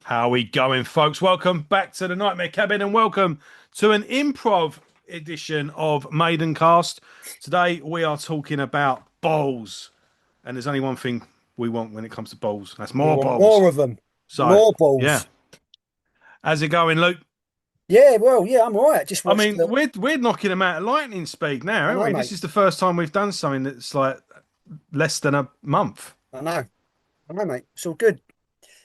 How we going, folks? Welcome back to the Nightmare Cabin and welcome to an improv edition of Maidencast. Today we are talking about balls, and there's only one thing we want when it comes to balls, and that's We more want balls. more of them. So, More yeah, balls. how's it going, Luke? Yeah, well, yeah, I'm all right. Just I watched mean, we're knocking them out at lightning speed now, I aren't know, we? mate. This is the first time we've done something that's like less than a month. I know. I know, mate. It's all good.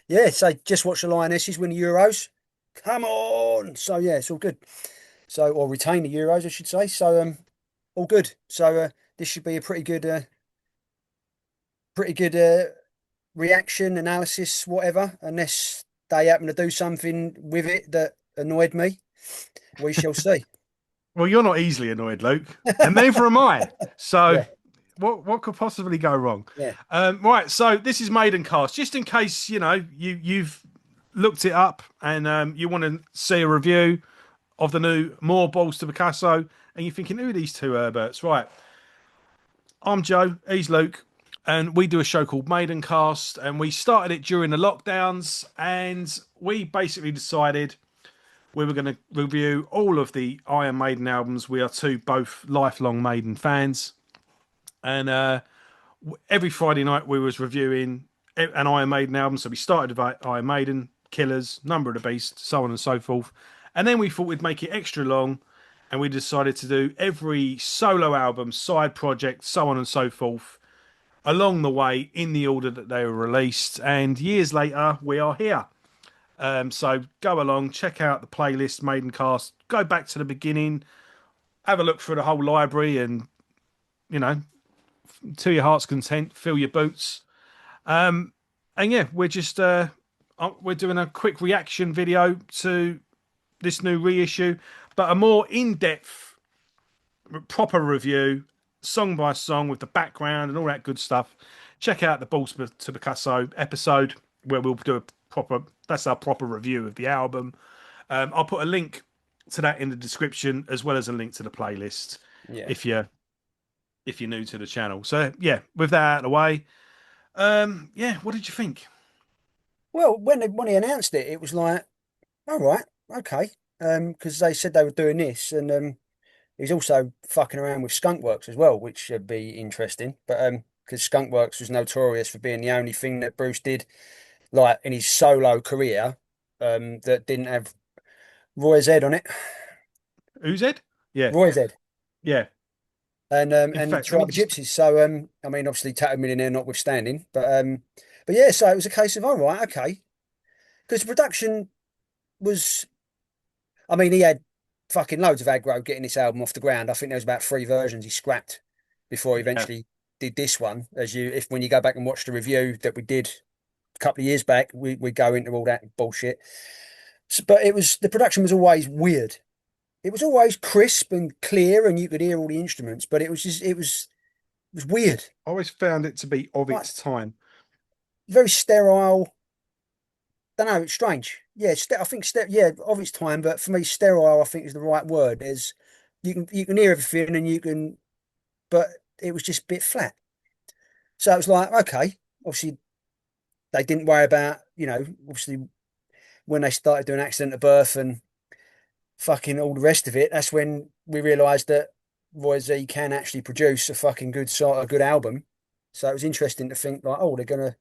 Yeah, so just watched the Lionesses win the Euros. Come on. So yeah, it's all good. So or retain the Euros, I should say. So all good. So this should be a pretty good reaction, analysis, whatever, unless they happen to do something with it that annoyed me. We shall see. Well, you're not easily annoyed, Luke, and neither am I. So, Yeah, what could possibly go wrong? yeah, Right. So this is Maidencast, just in case you've looked it up and you want to see a review of the new More Balls to Picasso, and you're thinking, who are these two Herberts? Right. I'm Joe. He's Luke. And we do a show called Maidencast, and we started it during the lockdowns, and we basically decided we were going to review all of the Iron Maiden albums. We are two both lifelong Maiden fans, and every Friday night we was reviewing an Iron Maiden album. So we started with Iron Maiden, Killers, Number of the Beast, so on and so forth, and then we thought we'd make it extra long, and we decided to do every solo album, side project, so on and so forth, along the way in the order that they were released. And years later, we are here. So go along, check out the playlist, Maidencast, go back to the beginning, have a look through the whole library, and you know, to your heart's content, fill your boots. And yeah, we're doing a quick reaction video to this new reissue, but a more in-depth, proper review, song by song with the background and all that good stuff. Check out the Balls to Picasso episode where we'll do a proper. That's our proper review of the album. I'll put a link to that in the description as well as a link to the playlist yeah. if you're new to the channel. So yeah, with that out of the way, yeah, what did you think? Well, when he announced it, it was like, all right, okay. Because they said they were doing this, and he's also fucking around with Skunkworks as well, which should be interesting. But because Skunkworks was notorious for being the only thing that Bruce did, like in his solo career, that didn't have Roy's head on it. Who's Ed? Yeah, Roy's head. yeah. In And the fact, let me Tribe of just. Gypsies. So I mean, obviously, Tattoo Millionaire notwithstanding, but yeah. So it was a case of all right, okay, because the production was. I mean, he had fucking loads of aggro getting this album off the ground. I think there was about three versions he scrapped before he Yeah. eventually did this one. As you, if when you go back and watch the review that we did a couple of years back, we go into all that bullshit. So, but it was the production was always weird. It was always crisp and clear, and you could hear all the instruments. But it was weird, I always found it to be of like its time. very sterile. Don't know, it's strange. Yeah, I think yeah, of its time, but for me, sterile, I think is the right word. Is you can hear everything and you can, but it was just a bit flat. So it was like, okay, obviously they didn't worry about, obviously when they started doing Accident at Birth and fucking all the rest of it, that's when we realised that Roy Z can actually produce a fucking good sort, a good album. So it was interesting to think like, oh, they're gonna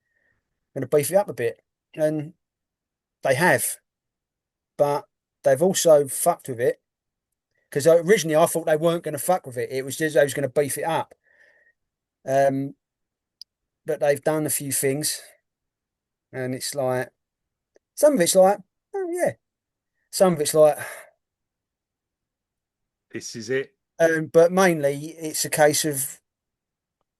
beef it up a bit, and they have, but they've also fucked with it because originally I thought they weren't going to fuck with it. It was just they was going to beef it up. Um, but they've done a few things, and it's like some of it's like, oh yeah, some of it's like, This is it. but mainly it's a case of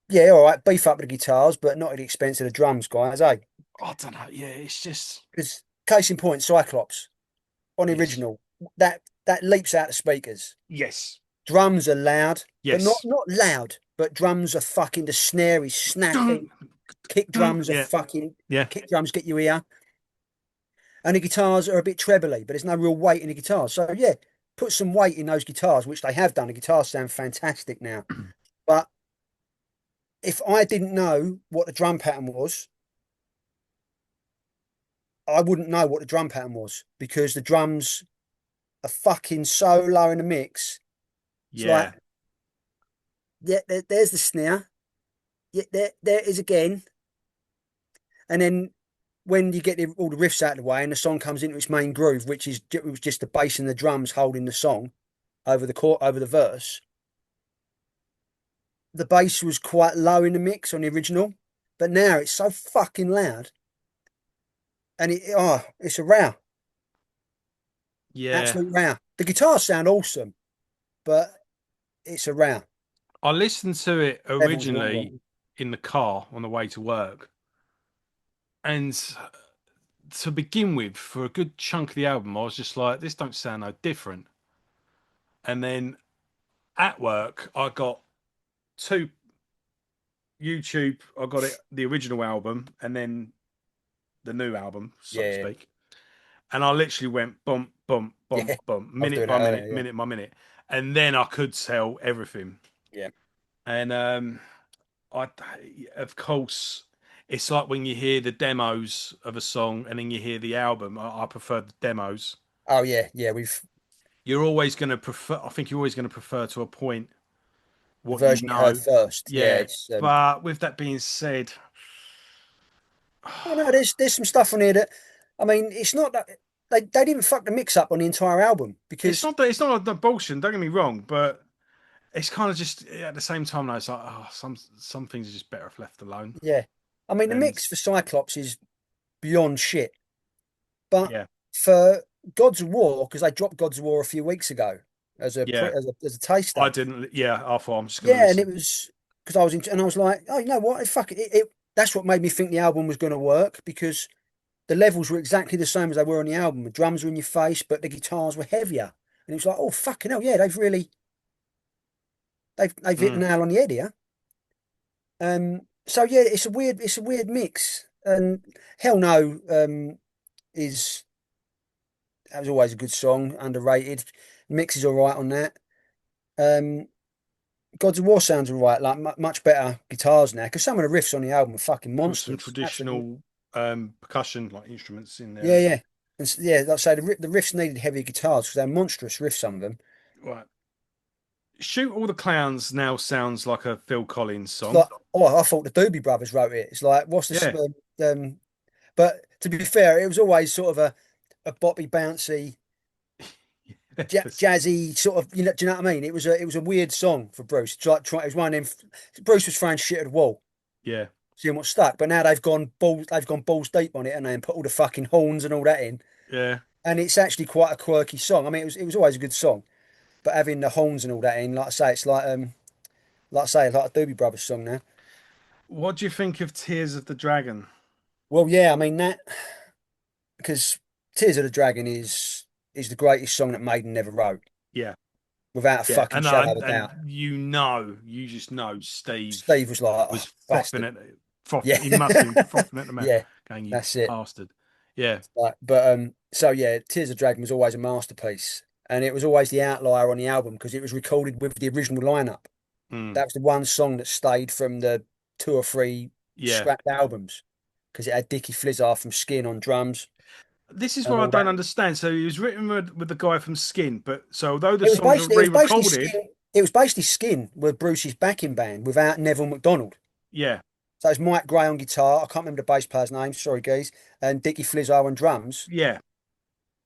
yeah, all right, beef up the guitars, but not at the expense of the drums, guys, eh? I don't know. Yeah, it's just. Because case in point, Cyclops on the Yes. original that leaps out the speakers. Yes. Drums are loud, but not Yes. not loud, but drums are fucking the snare is Dun, snapping. Kick dun. drums are Yeah. fucking Yeah. kick drums get you ear. And the guitars are a bit trebly, but there's no real weight in the guitars. So yeah, put some weight in those guitars, which they have done. The guitars sound fantastic now. But if I didn't know what the drum pattern was, I wouldn't know what the drum pattern was because the drums are fucking so low in the mix. It's like, Yeah, yeah, there's the snare. Yeah, there it is again. And then when you get all the riffs out of the way and the song comes into its main groove, which is it was just the bass and the drums holding the song over the verse. The bass was quite low in the mix on the original, but now it's so fucking loud, and it's a row, yeah. absolute row. The guitars sound awesome, but it's a row. I listened to it Levels wrong originally then. in the car on the way to work, and to begin with, for a good chunk of the album, I was just like, "This don't sound no different." And then at work, I got two YouTube. I got it the original album, and then the new album, so to Yeah, speak. And I literally went bump, bump, bump, yeah. bump, I was minute doing by that minute, earlier. minute by minute, and then I could tell everything. Yeah, And I, of course, it's like when you hear the demos of a song and then you hear the album. I prefer the demos. yeah. Oh yeah, yeah. We've You're always going to prefer. I think you're always going to prefer to a point the what you version you heard know. first. Yeah, Yeah, it's but with that being said, oh no, there's some stuff on here that I mean, it's not that they didn't fuck the mix up on the entire album it's because not that it's not a bullshit. Don't get me wrong, but it's kind of just at the same time. Though, it's like some things are just better if left alone. yeah, I mean the And mix for Cyclops is beyond shit, but yeah, for Gods of War because they dropped Gods of War a few weeks ago as a yeah, as a taster. I didn't. Yeah, I thought I'm just going to Yeah, and it listen. was because I was in, and I was like, oh, you know what? Fuck it. That's what made me think the album was going to work because the levels were exactly the same as they were on the album. The drums were in your face, but the guitars were heavier. And it was like, oh fucking hell, yeah, they've hit the Mm. nail on the head here. So yeah, it's a weird mix. And Hell No, is that was always a good song, underrated. Mix is all right on that. Um, Gods of War sounds all right, like much better guitars now, because some of the riffs on the album are fucking Got some monsters. Absolutely, traditional percussion like instruments in there yeah, as yeah, well. yeah. Like I say, the riffs needed heavier guitars because they're monstrous riffs. Some of them. Right. Shoot All the Clowns now sounds like a Phil Collins It's song. like, oh, I thought the Doobie Brothers wrote it. It's like, what's this? Yeah. But to be fair, it was always sort of a boppy, bouncy, Yes. jazzy sort of. Do you know what I mean? It was a weird song for Bruce. It's like it was one of them. Bruce was throwing shit at the wall, Yeah. seeing what stuck. But now they've gone balls deep on it, and they put all the fucking horns and all that in. Yeah. And it's actually quite a quirky song. I mean, it was always a good song, but having the horns and all that in, like I say, it's like I say, like a Doobie Brothers song now. What do you think of Tears of the Dragon? Well, yeah, I mean that because Tears of the Dragon is the greatest song that Maiden never wrote, Yeah. without a Yeah. fucking shadow of a And doubt. you just know Steve Steve was like, oh, was bastard. Yeah, He must have been frothing at the mouth, yeah, going, "You that's it. bastard." Yeah. Like, but so yeah, Tears of the Dragon was always a masterpiece, and it was always the outlier on the album because it was recorded with the original lineup. Mm. That was the one song that stayed from the two or three Yeah. scrapped albums because it had Dickie Flizzar from Skin on drums This is and what I all don't that. understand. So it was written with the guy from Skin, but so although the songs were It was basically re-recorded, Skin. It was basically Skin with Bruce's backing band without Neville McDonald. yeah, So it's Mike Gray on guitar. I can't remember the bass player's name. Sorry, guys. And Dickie Flizzar on drums. yeah,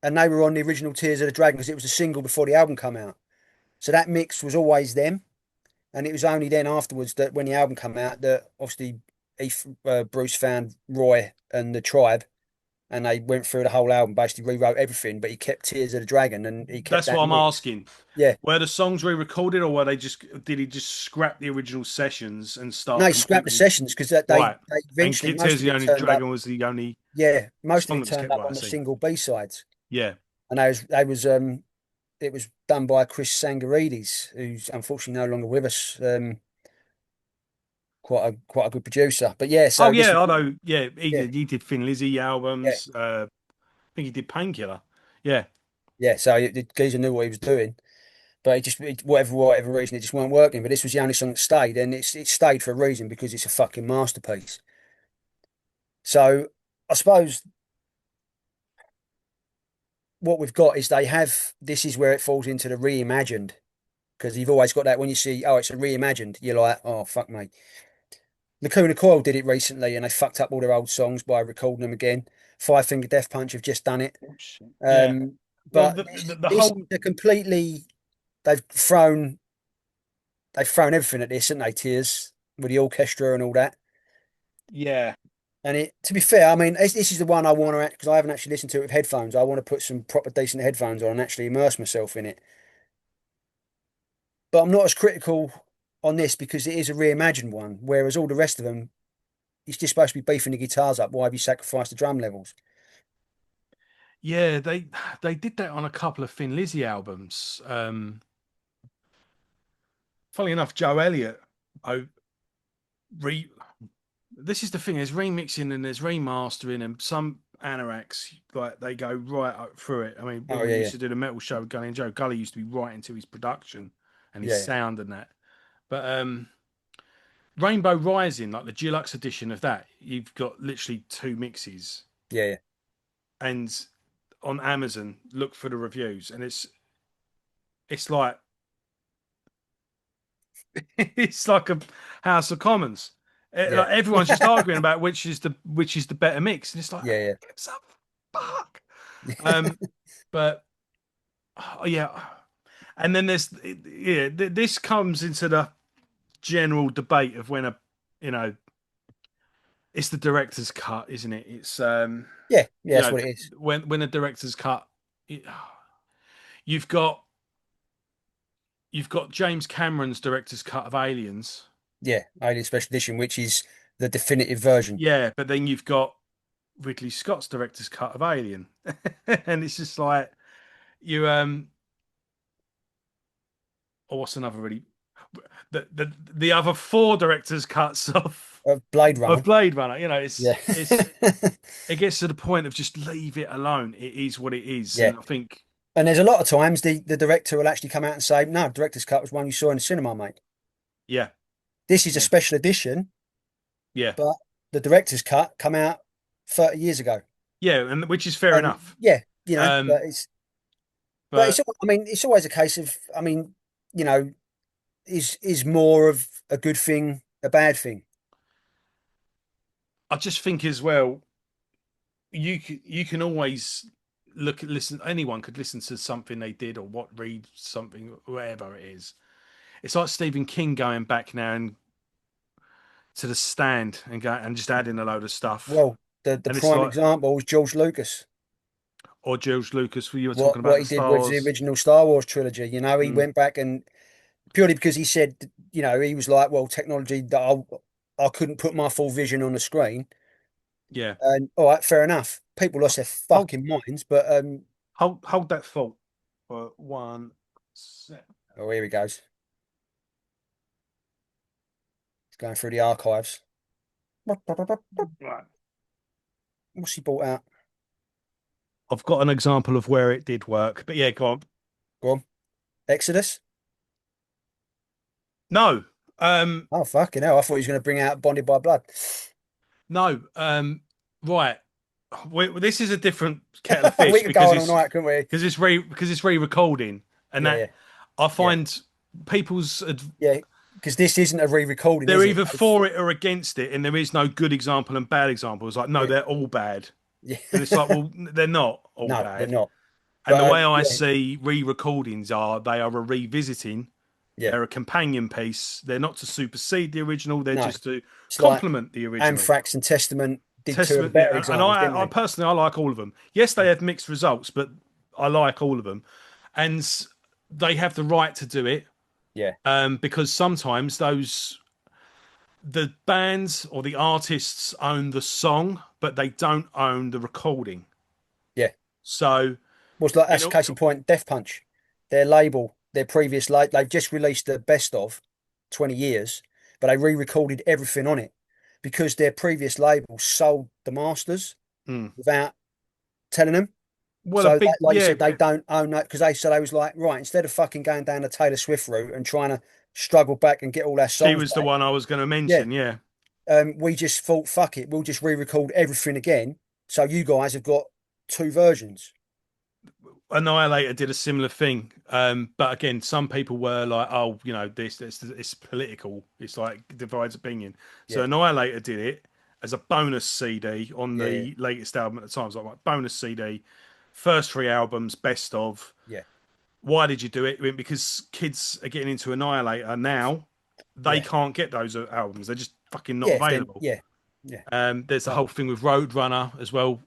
And they were on the original Tears of the Dragon because it was a single before the album came out. So that mix was always them. And it was only then afterwards that when the album came out that obviously Bruce found Roy and the Tribe and they went through the whole album, basically rewrote everything, but he kept Tears of the Dragon and he kept that's that what I'm mix. asking. Yeah. Were the songs re-recorded, or were they just did he just scrap the original sessions and No, start he scrapped the completely sessions because right? they And eventually, Tears most of of the it Only turned up. Dragon was the only Yeah, most of song it that was turned kept up right. I on the see. single B-sides. Yeah. And it was done by Chris Sangarides, who's unfortunately no longer with us. Quite a good producer. But yeah, Oh so this yeah, was I know. Yeah, yeah, he did Thin Lizzy yeah, albums. I think he did Painkiller. Yeah. yeah. So the geezer knew what he was doing, but whatever reason it just weren't working. But this was the only song that stayed, and it stayed for a reason because it's a fucking masterpiece. So I suppose what we've got is they have this is where it falls into the reimagined because you've always got that when you see it's a reimagined, you're like, oh fuck me. Lacuna Coil did it recently and they fucked up all their old songs by recording them again. Five Finger Death Punch have just done it. Yeah. Um, Well, but the this whole they're completely they've thrown everything at this, haven't they? Tears with the orchestra and all that. yeah. And it, to be fair, I mean, this is the one I want to because I haven't actually listened to it with headphones. I want to put some proper decent headphones on and actually immerse myself in it. But I'm not as critical on this because it is a reimagined one, whereas all the rest of them, it's just supposed to be beefing the guitars up. Why have you sacrificed the drum levels? Yeah, they did that on a couple of Thin Lizzy albums. Funnily enough, Joe Elliott, oh, re this is the thing. There's remixing and there's remastering, and some anoraks like they go right up through it. I mean, when Oh we yeah, used yeah, to do the metal show with Gully and Joe, Gully used to be right into his production and his yeah, sound and that. But Rainbow Rising, like the deluxe edition of that, you've got literally two mixes, yeah, yeah, and on Amazon, look for the reviews, and it's like it's like a House of Commons. yeah, Like everyone's just arguing about which is the better mix, and it's like yeah, who gives a fuck. yeah, Um, but yeah, and then this comes into the general debate of when you know, it's the director's cut, isn't it? It's yeah, yeah. you That's know, what it is. when a director's cut, it, you've got you've got James Cameron's director's cut of Aliens. Yeah, Alien Special Edition, which is the definitive version. Yeah, but then you've got Ridley Scott's director's cut of Alien, and it's just like you or what's another really the other four directors cuts Blade of Runner. Blade Runner. You know, Yeah, it gets to the point of just leave it alone. It is what it is, yeah. and I think And there's a lot of times the director will actually come out and say, "No, director's cut was one you saw in the cinema, mate. yeah, This is a yeah, special edition, yeah, but the director's cut come out 30 years ago." yeah, and which is fair And enough. yeah, Um, but it's but I mean, it's always a case of I mean, you know, is more of a good thing a bad thing? I just think as well, you can always listen. Anyone could listen to something they did or read something, whatever it is. It's like Stephen King going back now and to the Stand and just adding a load of stuff. Well, the And it's prime like, example was George Lucas. or George Lucas, you were talking about What the he did Star with the Wars. original Star Wars trilogy, he Mm, went back and purely because he said, he was like, well, technology that I couldn't put my full vision on the screen. yeah. And all right, fair enough. People lost their Hold, fucking minds, but hold that thought for 1 sec. oh, here he goes. He's going through the archives. Right. What's he bought out? I've got an example of where it did work, but yeah, go on. Go on. Exodus? No, um, Oh, fucking hell. I thought he was going to bring out Bonded by Blood. no, right. This is a different kettle of We fish could go on all night, couldn't we? because it's re-recording, and Yeah, that yeah, I yeah, find people's yeah. Because this isn't a re-recording, they're is it? either for it or against it, and there is no good example and bad example. It's like, no, Yeah, they're all bad. yeah. And it's like, well, they're not all No, they're bad. not. And the But way I yeah, see re-recordings they are a revisiting, yeah. they're a companion piece. They're not to supersede the original, they're No, just to it's like complement the original. Anthrax and Testament did two of the Testament, better yeah, and examples, didn't I they? personally I like all of them. Yes, they have mixed results, but I like all of them, and they have the right to do it. Yeah, Because sometimes the bands or the artists own the song, but they don't own the recording. yeah. So, Was like you that's a know, case in point. Death Punch, their label, their previous they've just released the best of 20 years, but they re-recorded everything on it because their previous label sold the masters mm. without telling them. Well, a So, big like you yeah, said, they don't own that because they said I was like, right, instead of fucking going down the Taylor Swift route and trying to struggle back and get all our she songs was the back, one I was going to yeah, mention. Yeah, we just thought, fuck it, we'll just re-record everything again. So you guys have got two versions. Annihilator did a similar thing, but again, some people were like, "Oh, this it's political. It's like divides opinion." So Yeah, Annihilator did it as a bonus CD on yeah, the latest album at the time. It was like bonus CD, first three albums, best of. yeah, Why did you do it? Because kids are getting into Annihilator now. They yeah, can't get those albums. They're just fucking not yeah. If then, available. yeah, yeah, There's the no, whole thing with Roadrunner as well.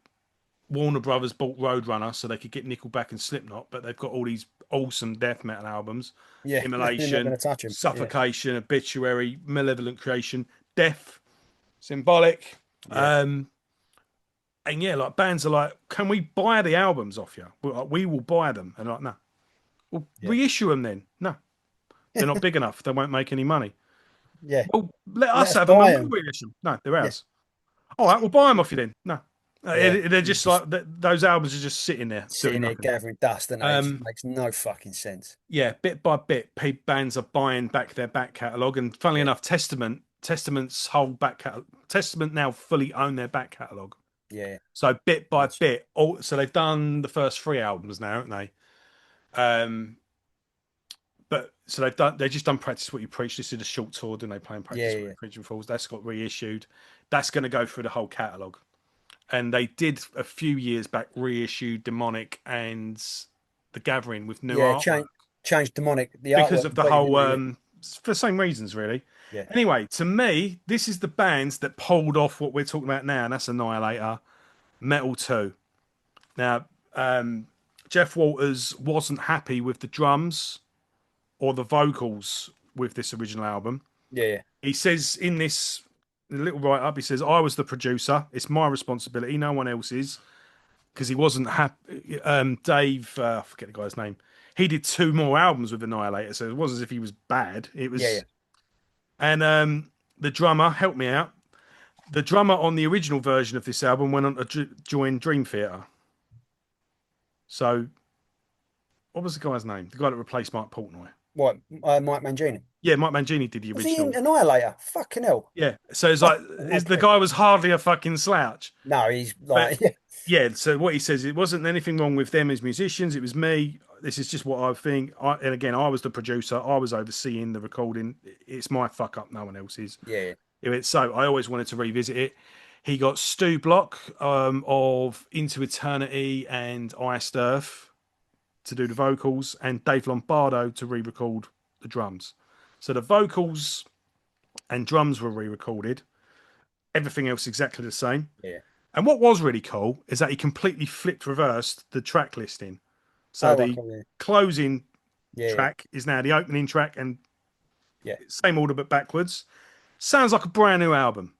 Warner Brothers bought Roadrunner so they could get Nickelback and Slipknot, but they've got all these awesome death metal albums: yeah. They're not going Immolation, to touch him. Yeah, Suffocation, Obituary, Malevolent Creation, Death, Symbolic. yeah, Um, and yeah, like bands are like, can we buy the albums off you? We will buy them. And like, no, well, yeah, reissue them then. No, they're not big enough. They won't make any money. yeah. Well, let Let us us have them buy and we'll them. reissue them. No, they're Yeah, ours. All right, we'll buy them off you then. No, yeah. they're It's just just like those albums are just sitting there doing sitting there nothing. gathering dust, and it just Um, makes no fucking sense. yeah, bit by bit, bands are buying back their back catalogue, and funnily Yeah, enough, Testament's whole back catalogue, Testament now fully own their back catalogue. yeah. So bit by Nice. bit, so they've done the first three albums now, haven't they? Um, but so they've just done Practice What You Preach. This is a short tour, and they play in Yeah, Practice What yeah, You Preach and Falls. That's got reissued. That's going to go through the whole catalogue. And they did a few years back reissue Demonic and The Gathering with new yeah. artwork Change demonic the because artwork of the completely, whole didn't they? for the same reasons really. Yeah, Anyway, to me, this is the bands that pulled off what we're talking about now, and that's Annihilator, Metal 2. Now, um, Jeff Walters wasn't happy with the drums or the vocals with this original album. yeah, yeah, He says in this little write up, he says, I was the producer. It's my responsibility, no one else's. Because he wasn't happy. Dave, I forget the guy's name. He did two more albums with Annihilator, so it wasn't as if he was bad. It yeah, yeah. was, and the drummer helped me out. The drummer on the original version of this album went on to join Dream Theater. So, what was the guy's name? The guy that replaced Mike Portnoy. What? Mike Mangini. Yeah, Mike Mangini did the Was he in original. Annihilator? Fucking hell. Yeah, so it's Oh, like the okay. guy was hardly a fucking slouch. No, he's But like, yeah, yeah, so what he says, it wasn't anything wrong with them as musicians. It was me. This is just what I think. And again, I was the producer. I was overseeing the recording. It's my fuck up, no one else's. yeah, So I always wanted to revisit it. He got Stu Block of Into Eternity and Iced Earth to do the vocals, and Dave Lombardo to re-record the drums. So the vocals and drums were re-recorded. Everything else exactly the same. yeah. And what was really cool is that he completely flipped reversed the track listing. So Oh, the okay, yeah, closing yeah, track is now the opening track, and yeah, same order but backwards. Sounds like a brand new album.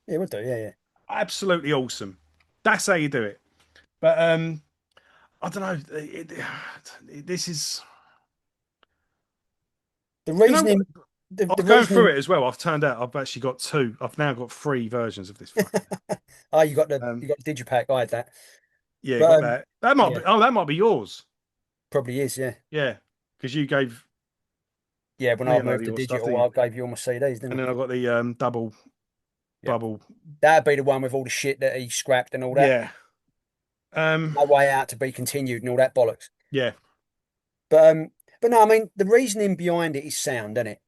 yeah. We'll do. Yeah, yeah. Absolutely awesome. That's how you do it. But I don't know. This is, The you know what? reasoning, the I'm going through reasoning. it as well. I've turned out I've actually got two. I've now got three versions of this fucking. Oh, you got the Um, you got the digipack. I had that, yeah, but got that. That might yeah, be. Oh, that might be yours. probably is. Yeah, Yeah, because you gave yeah. When me I a load moved of to your stuff, didn't digital, you? I gave you all my CDs, didn't And I? then I got the double Yeah, bubble. that'd be the one with all the shit that he scrapped and all that. Yeah. Um. No way out to be continued and all that bollocks. Yeah. But um, but no, I mean the reasoning behind it is sound, isn't it?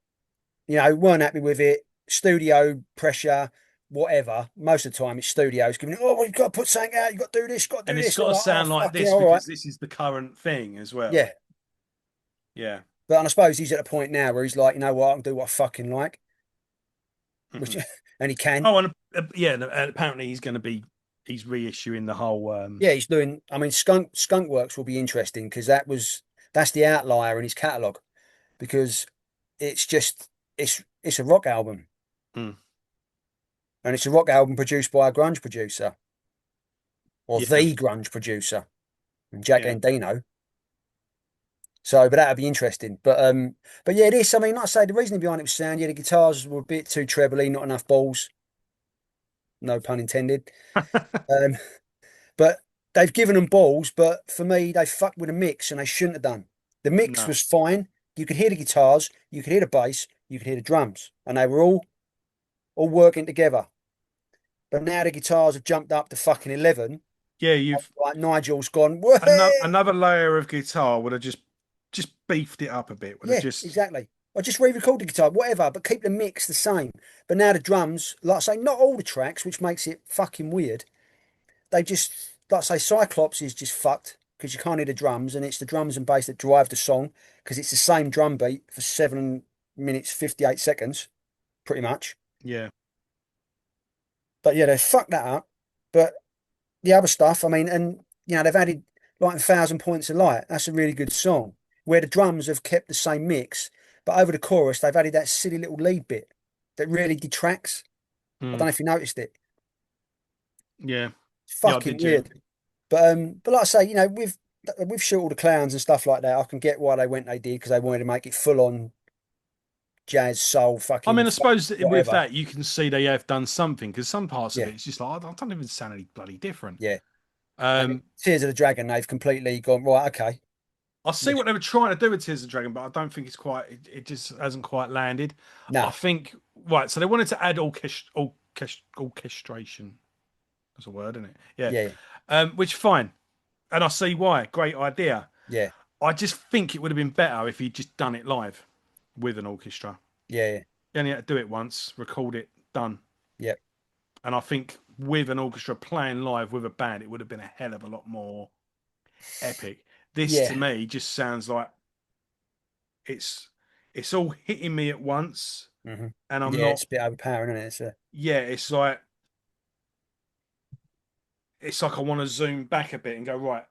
You know, weren't happy with it. Studio pressure, whatever. Most of the time, it's studios giving, oh, well, you've got to put something out. You've got to do this. Got to And do it's this. got And to I'm like, oh, sound like fuck yeah, this all right. because this is the current thing as well. Yeah. Yeah. But and I suppose he's at a point now where he's like, you know what, I can do what I fucking like, which Hmm. and he can. Oh, and yeah, and apparently he's reissuing the whole. Yeah, he's doing. I mean, Skunk Works will be interesting because that's the outlier in his catalog because it's just it's a rock album Mm, and it's a rock album produced by a grunge producer or yeah. the grunge producer, Jack Yeah. Endino. So, but that'd be interesting. But yeah, this. I mean, like I say, the reasoning behind it was sound. Yeah, the guitars were a bit too trebly, not enough balls. No pun intended. Um, but they've given them balls. But for me, they fucked with the mix, and they shouldn't have done. The mix No. was fine. You could hear the guitars, you could hear the bass, you could hear the drums, and they were all working together. But now the guitars have jumped up to fucking 11, Yeah, you've Like Nigel's gone, "Wah-hey!" another layer of guitar would have just beefed it up a bit. Would have Yeah, just exactly. I just re-record the guitar, whatever, but keep the mix the same. But now the drums, like I say, not all the tracks, which makes it fucking weird. They just, like I say, Cyclops is just fucked because you can't hear the drums, and it's the drums and bass that drive the song because it's the same drum beat for 7 minutes 58 seconds, pretty much. yeah. But yeah, they fucked that up. But the other stuff, I mean, and they've added like 1,000 Points of Light. That's a really good song where the drums have kept the same mix, but over the chorus they've added that silly little lead bit that really detracts. I don't Mm, know if you noticed it. yeah. It's Yeah, I fucking did. Yeah. weird. But like I say, with Shoot All the Clowns and stuff like that, I can get why they did because they wanted to make it full on jazz, soul, I fucking mean, I funk, suppose that with whatever. that you can see they have done something because some parts of Yeah, it, it's just like I don't even sound any bloody different. yeah. And then Um, Tears of the Dragon, they've completely gone right. Okay, I see yeah, what they were trying to do with Tears of the Dragon, but I don't think it's quite. It just hasn't quite landed. I nah, think right. So they wanted to add orchestration. That's a word, isn't it? Yeah. yeah, Which fine, and I see why. Great idea. yeah, I just think it would have been better if he'd just done it live with an orchestra. yeah, You only had to do it once, record it, done. yeah, And I think with an orchestra playing live with a band, it would have been a hell of a lot more epic. This yeah. to me just sounds like it's it's all hitting me at once, Hmm. and I'm Yeah, not. it's a bit overpowering, isn't it? Yeah, it's like I want to zoom back a bit and go right.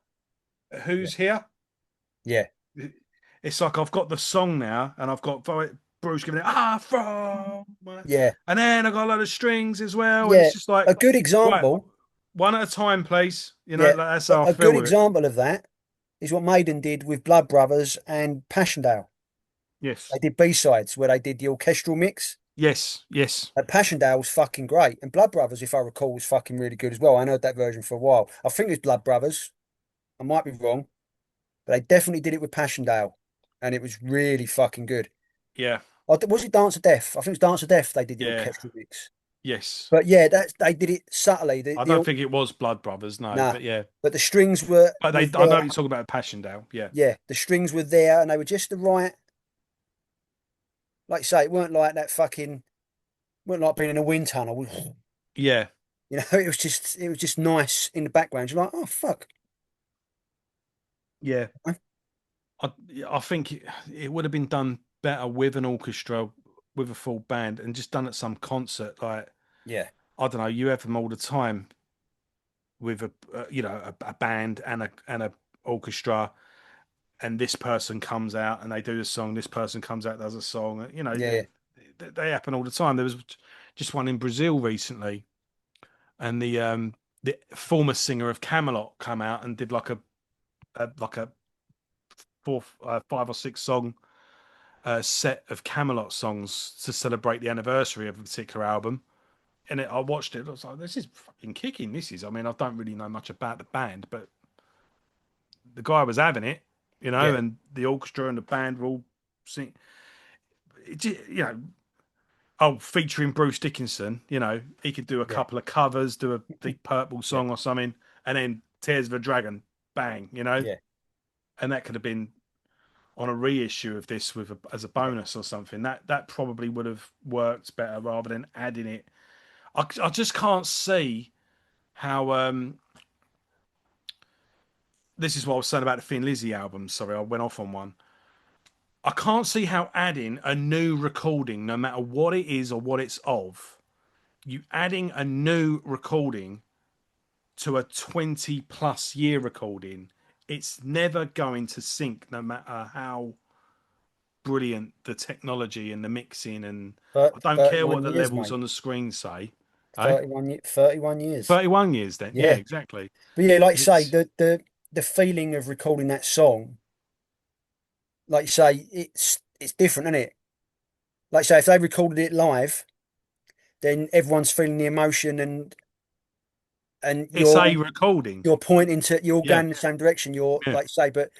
Yeah, Who's here? yeah, It's like I've got the song now, and I've got Bruce giving it from, yeah, and then I got a lot of strings as well, and yeah. it's just like A good right, example, one at a time, please. yeah, That's but how I a feel good with it. example of that is what Maiden did with Blood Brothers and Passchendaele. Yes, They did B-sides where they did the orchestral mix. yes, yes, And Passchendaele was fucking great. And Blood Brothers, if I recall, was fucking really good as well. I heard that version for a while. I think it was Blood Brothers. I might be wrong, but they definitely did it with Passchendaele. And it was really fucking good. yeah, Oh, was it Dance of Death? I think it was Dance of Death they did the yeah, orchestral mix. yes. But yeah, they did it subtly. I don't think it was Blood Brothers, no, Nah, but yeah. but the strings were But were I know there. you're talking about Passchendaele. Yeah, Yeah, the strings were there, and they were just the right. Like you say, it weren't like that fucking. Weren't like being in a wind tunnel. yeah, It was just nice in the background. You're like, oh fuck. yeah. I I think it would have been done better with an orchestra, with a full band, and just done at some concert. Like Yeah, I don't know, you have them all the time with a band and a orchestra, and this person comes out and they do a song. This person comes out does a song. yeah, yeah, They happen all the time. There was just one in Brazil recently, and the former singer of Camelot come out and did like a four, 5 or 6 song set of Camelot songs to celebrate the anniversary of a particular album. And I watched it. I was like, "This is fucking kicking." This is. I mean, I don't really know much about the band, but the guy was having it, yeah, and the orchestra and the band were all sing. Oh, featuring Bruce Dickinson. He could do a yeah, couple of covers, do a Deep Purple yeah, song or something, and then Tears of a Dragon, bang. yeah, And that could have been on a reissue of this as a yeah. bonus or something. That probably would have worked better rather than adding it. I just can't see how. This is what I was saying about the Thin Lizzy album. Sorry, I went off on one. I can't see how adding a new recording, no matter what it is or what it's of, you adding a new recording to a 20 plus year recording, it's never going to sync, no matter how brilliant the technology and the mixing. And I But don't care what 31 the years, levels mate. on the screen say. Eh? 31 years. 31 years then. Yeah, Yeah. exactly. But yeah, like you say, It's the feeling of recording that song, like you say, it's different, isn't it? Like you say, if they recorded it live, then everyone's feeling the emotion and it's you're a recording. you're pointing to you're Yeah, going in the same direction. You're yeah. like you say, but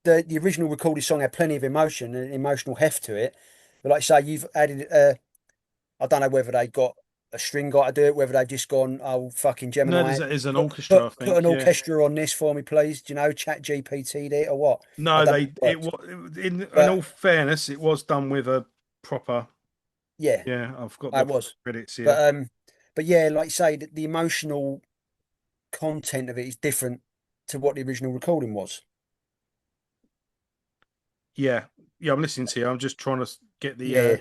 the original recorded song had plenty of emotion and emotional heft to it. But like you say, you've added I don't know whether they got. a string guy to do it, whether they've just gone, oh fucking No, Gemini, there's an put orchestra, put I put an think. Yeah. orchestra on this for me, please. Do you know, Chat GPT it or what? I No, don't know they if it it works, was in but all fairness, it was done with a proper. yeah, Yeah, I've got it the was. credits here. But yeah, like you say, the emotional content of it is different to what the original recording was. Yeah, yeah, I'm listening to you. I'm just trying to get the. Yeah,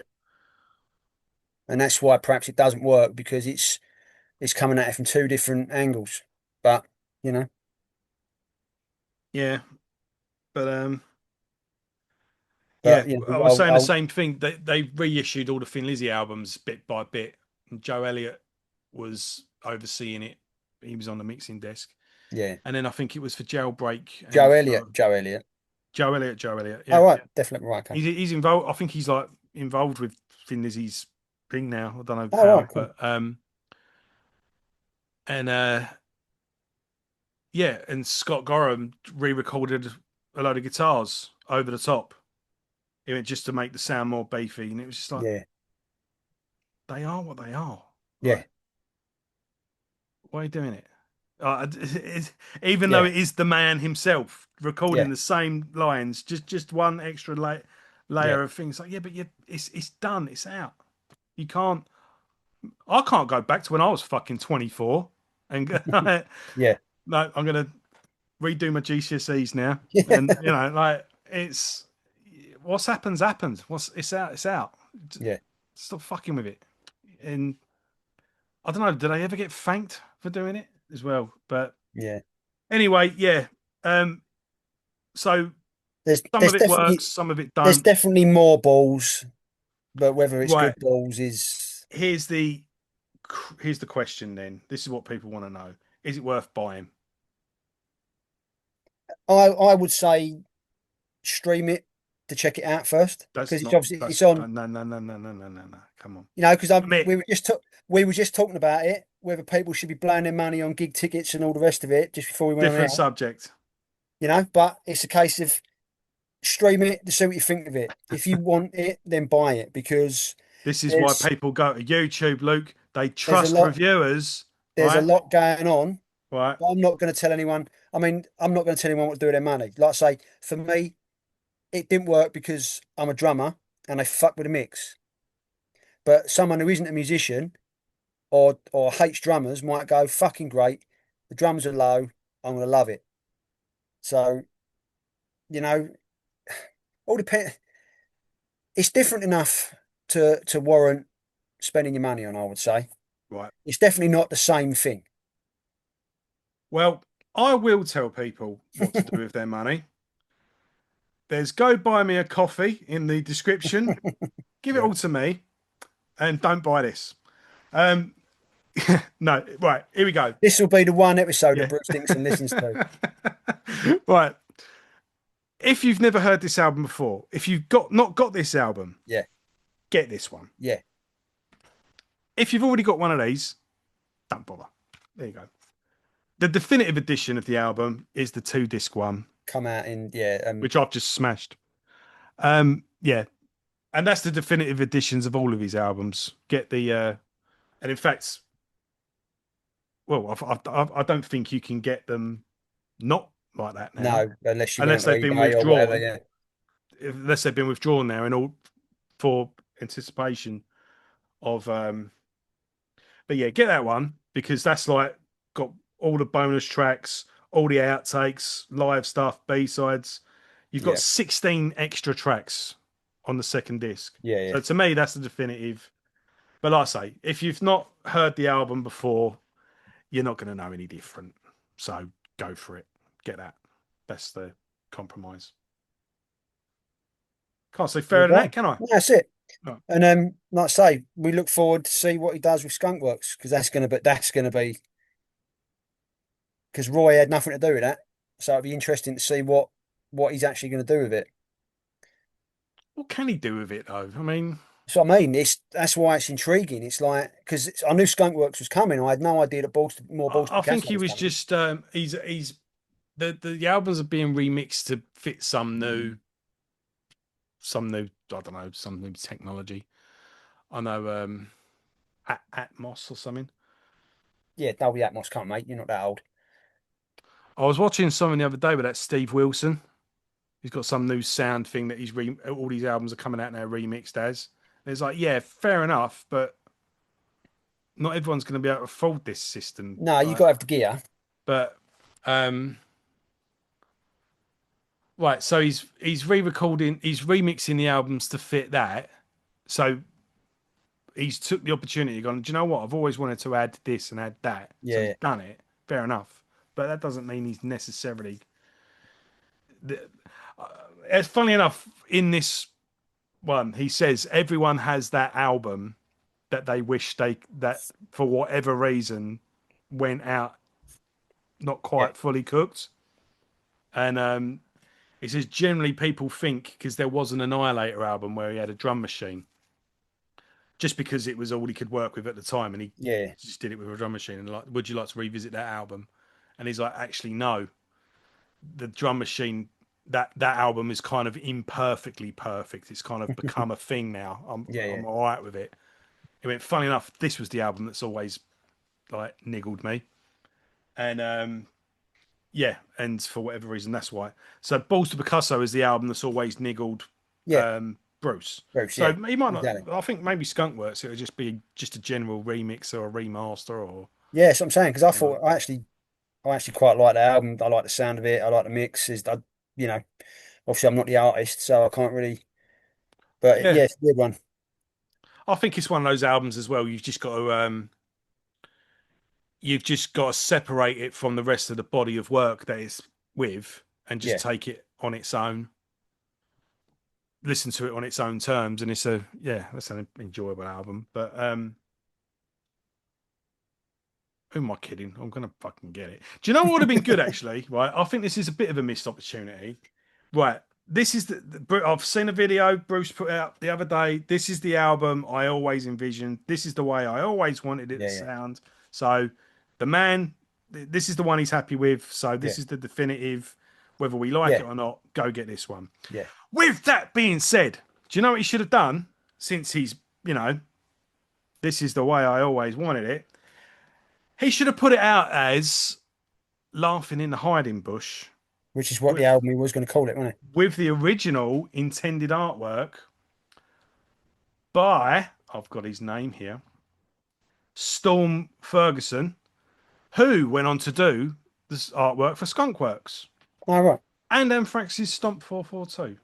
and that's why perhaps it doesn't work because it's coming at it from two different angles. But you know, Yeah, but yeah, but you I know, was saying the same thing. They reissued all the Thin Lizzy albums bit by bit, and Joe Elliott was overseeing it. He was on the mixing desk, yeah, and then I think it was for Jailbreak Joe and Elliott, for Joe Elliott. Joe Elliott. Joe Elliott, Oh yeah, right, definitely right. Okay. he's involved. I think he's like involved with Thin Lizzy's thing now. I don't know Oh right, how, cool. but and yeah, and Scott Gorham re-recorded a load of guitars over the top, just to make the sound more beefy, and it was just like Yeah, they are what they are. yeah, Like, why are you doing it? Even though yeah, it is the man himself yeah, recording the same lines, just one extra yeah, layer of things. Like, yeah, but it's done, it's out. You can't. I can't go back to when I was fucking 24 and go, yeah, no, I'm gonna redo my GCSEs now, yeah, and like it's what's happened happened. What's it's out, it's out. yeah, Stop fucking with it. And I don't know, did I ever get thanked for doing it as well? But yeah. anyway, yeah. Um, so There's some there's of it definitely works, some of it there's don't. definitely more balls, but whether it's Right. good balls is, Here's the here's the question. Then this is what people want to know: is it worth buying? I would say stream it to check it out first because That's it's not. obviously it's That's on. no, no, no, no, no, no, no, no. Come on, You know, because I'm commit. we were just talking about it, whether people should be blowing their money on gig tickets and all the rest of it just before we went on Different air. subject. You know, but it's a case of stream it to see what you think of it. If you want it, then buy it because This is why there's people go to YouTube, Luke. They there's a trust lot reviewers, there's a right? lot going on. Right. But I'm not going to tell anyone. I mean, I'm not going to tell anyone what to do with their money. Like I say, for me, it didn't work because I'm a drummer and I fuck with the mix. But someone who isn't a musician or hates drummers might go, fucking great. The drums are low. I'm gonna love it. So, you know, all depend it's different enough to warrant spending your money on, I would say. Right. It's definitely not the same thing. Well, I will tell people what to do with their money. There's go buy me a coffee in the description. Give it Yeah. all to me and don't buy this. Um, no, right, here we go. This will be the one episode that Yeah. Bruce Dickinson listens to. Right. If you've never heard this album before, if you've not got this album, Yeah. get this one. Yeah. If you've already got one of these, don't bother. There you go. The definitive edition of the album is the 2 disc one, Come out in yeah, which I've just smashed. Yeah, and that's the definitive editions of all of his albums. Get the and in fact, well, I don't think you can get them not like that now, no, unless you went unless onto they've been eBay or whatever, withdrawn. yeah. Unless they've been withdrawn now, and all for anticipation of. But yeah, get that one because that's like got all the bonus tracks, all the outtakes, live stuff, B sides. You've got Yeah. 16 extra tracks on the second disc. Yeah, yeah. So to me, that's the definitive. But like I say, if you've not heard the album before, you're not going to know any different. So go for it. Get that. That's the compromise. Can't say There you fairer than go. that, can I? No, that's it. No. And like I say, we look forward to see what he does with Skunkworks because that's gonna be because Roy had nothing to do with that. So it'd be interesting to see what he's actually going to do with it. What can he do with it, though? I mean, So I mean, that's why it's intriguing. It's like because I knew Skunkworks was coming. I had no idea that Balls to I think Picasso he was was coming. just he's the albums are being remixed to fit some new I don't know some new technology. I know Atmos or something. Yeah, Dolby Atmos, can't mate. You're not that old. I was watching something the other day with that Steve Wilson. He's got some new sound thing that all these albums are coming out now remixed as. And it's like, yeah, fair enough, but not everyone's going to be able to afford this system. No, you Like, got to have the gear. but um, right, so he's re-recording, he's remixing the albums to fit that. So he's took the opportunity, gone, do you know what? I've always wanted to add this and add that. So he's Yeah, done it. Fair enough. But that doesn't mean he's necessarily. It's funny enough, in this one, he says everyone has that album that they wish that for whatever reason went out not yeah, quite fully cooked. And he says generally people think because there was an Annihilator album where he had a drum machine, just because it was all he could work with at the time, and he yeah. just did it with a drum machine. And like, would you like to revisit that album? And he's like, actually, no. The drum machine, that album is kind of imperfectly perfect. It's kind of become a thing now. Yeah, yeah, I'm all right with it. He went, funny enough, this was the album that's always like niggled me, and yeah, and for whatever reason, that's why. So, Balls to Picasso is the album that's always niggled yeah. Bruce. Bruce, So yeah, he might not. exactly. I think maybe Skunkworks. It would just be just a general remix or a remaster, or Yeah, that's what I'm saying. Because I you know. thought I actually quite like the album. I like the sound of it. I like the mixes. You know, obviously I'm not the artist, so I can't really. But Yeah, yeah, it's a good one. I think it's one of those albums as well. You've just got to separate it from the rest of the body of work that it's with, and just Yeah, take it on its own. Listen to it on its own terms, and that's an enjoyable album. But who am I kidding? I'm gonna fucking get it. Do you know what would have been good actually? Right, I think this is a bit of a missed opportunity. Right, this is I've seen a video Bruce put out the other day. This is the album I always envisioned. This is the way I always wanted it to yeah, yeah, sound. So, the man, this is the one he's happy with. So yeah, this is the definitive. Whether we like yeah, it or not, go get this one. yeah. With that being said, do you know what he should have done? Since you know, this is the way I always wanted it. He should have put it out as Laughing in the Hiding Bush Which is what the with album he was going to call it, wasn't it? the original intended artwork by, I've got his name here, Storm Ferguson, who went on to do this artwork for Skunkworks Oh right. and Anthrax's Stomp 442.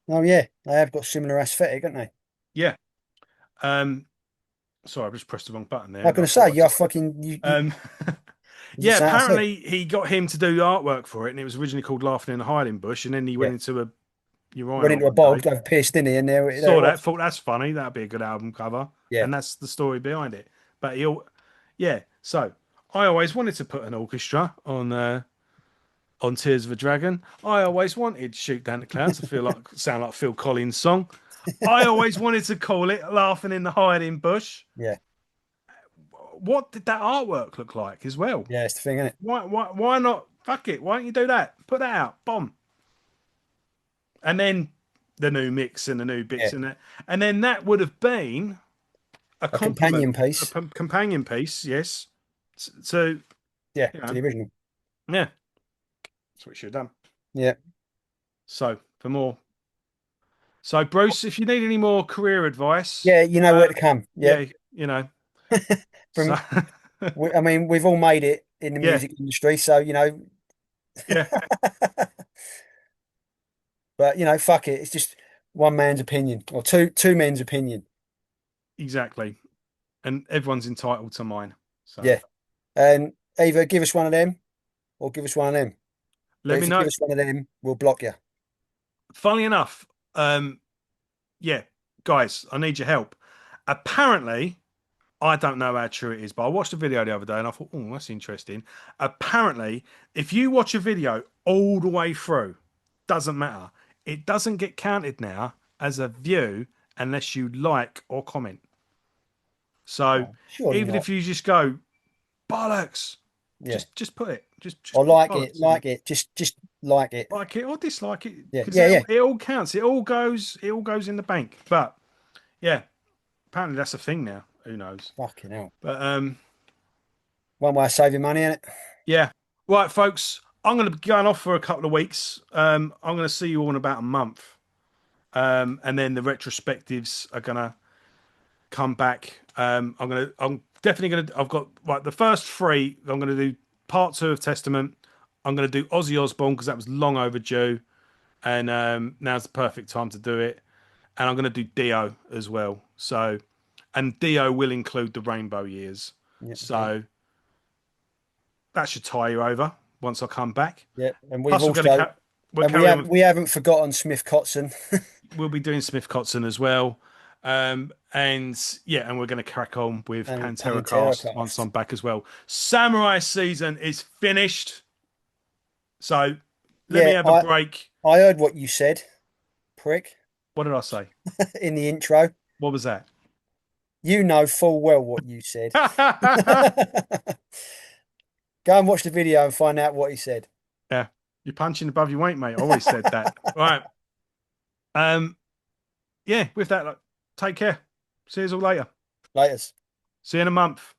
Oh yeah, they have got similar aesthetic, haven't they? Yeah. Um, sorry, I just pressed the wrong button I there. was And I going to say, thought you're fucking you. um, Was it yeah, something I said? apparently he got him to do artwork for it, and it was originally called Laughing in the Hiding Bush, and then he Yeah, went into a went urinal into a one bog, day. got pierced in here, and there Saw it that, was. thought that's funny. That'd be a good album cover, Yeah, and that's the story behind it. But yeah. So I always wanted to put an orchestra on Tears of a Dragon. I always wanted Shoot Down the Clouds. I feel like sound like Phil Collins' song. I always wanted to call it Laughing in the Hiding Bush. yeah, What did that artwork look like as well? yeah. It's the thing, isn't it? Why not? Fuck it. Why don't you do that? Put that out. Bomb. And then the new mix and the new Yeah, bits in it. And then that would have been a a compliment, companion piece. companion piece, yes. So, Yeah, you to know, the original. yeah, that's what you should have done. Yeah, So, for more. So, Bruce, if you need any more career advice, yeah. You know where to come. Yeah, yeah, you know, so, from I mean, we've all made it in the yeah, music industry, so you know. yeah, But you know, fuck it. It's just one man's opinion or two men's opinion. exactly. And everyone's entitled to mine. So, Yeah, and either give us one of them or give us one of them. But let me if you give know. us one of them, we'll block you. Funnily enough, yeah, guys, I need your help. Apparently, I don't know how true it is, but I watched a video the other day and I thought, oh, that's interesting. Apparently, if you watch a video all the way through, doesn't matter. It doesn't get counted now as a view unless you like or comment. So Oh, surely even not. if you just go bollocks, Yeah, just put it, just or put like bollocks in. it, just like it. Like it or dislike it Yeah, because yeah, yeah, it all counts. It all goes in the bank. But yeah, apparently that's a thing now. Who knows? Fucking hell. But One way of saving money, innit? yeah. Right, folks. I'm going to be going off for a couple of weeks. I'm going to see you all in about a month. And then the retrospectives are going to come back. I'm definitely gonna. I've got like the first three. I'm gonna do part two of Testament. I'm gonna do Ozzy Osbourne because that was long overdue, and now's the perfect time to do it. And I'm gonna do Dio as well. So, and Dio will include the Rainbow Years. Yeah, okay. So that should tie you over once I come back. Yeah. And we've Plus, also we'll and carry on. we haven't forgotten Smith Kotzen We'll be doing Smith Kotzen as well. And yeah, and we're going to crack on with and Pantera Pantera Cast once cast. I'm back as well. Samurai season is finished. So let me Yeah, have a break. I heard what you said, prick, What did I say? in the intro. What was that? You know full well what you said. Go and watch the video and find out what he said. Yeah, you're punching above your weight, mate. I always said that. Right. Um, yeah, with that, like, take care. See you all later. Laters. See you in a month.